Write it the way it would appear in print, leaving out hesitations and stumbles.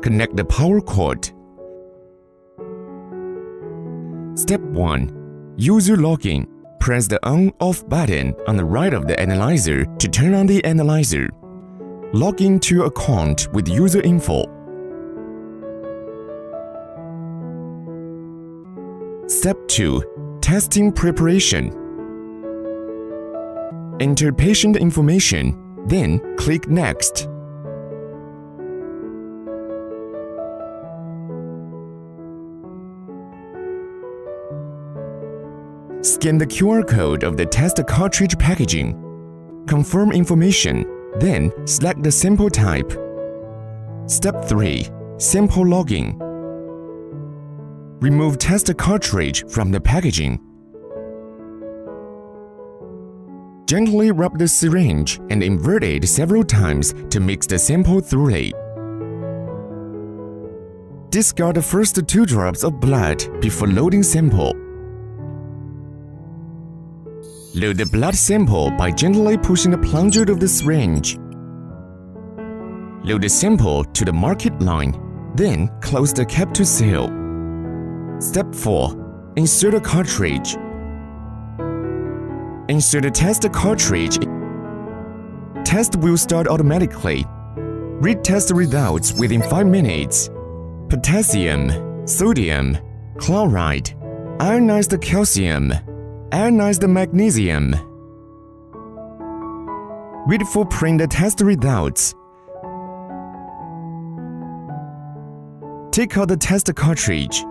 Connect the power cord. Step 1. User login. Press the on/off button on the right of the analyzer to turn on the analyzer. Log into your account with user info. Step 2. Testing preparation. Enter patient information, then click Next. Scan the QR code of the test cartridge packaging. Confirm information, then select the sample type. Step 3. Sample logging. Remove test cartridge from the packaging. Gently rub the syringe and invert it several times to mix the sample thoroughly. Discard the first 2 drops of blood before loading sample. Load the blood sample by gently pushing the plunger of the syringe. Load the sample to the marked line, then close the cap to seal. Step 4. Insert a cartridge. Insert the test cartridge. Test will start automatically. Read test results within 5 minutes. Potassium, sodium, chloride, ionized calcium, ionized magnesium. Read for print the test results. Take out the test cartridge.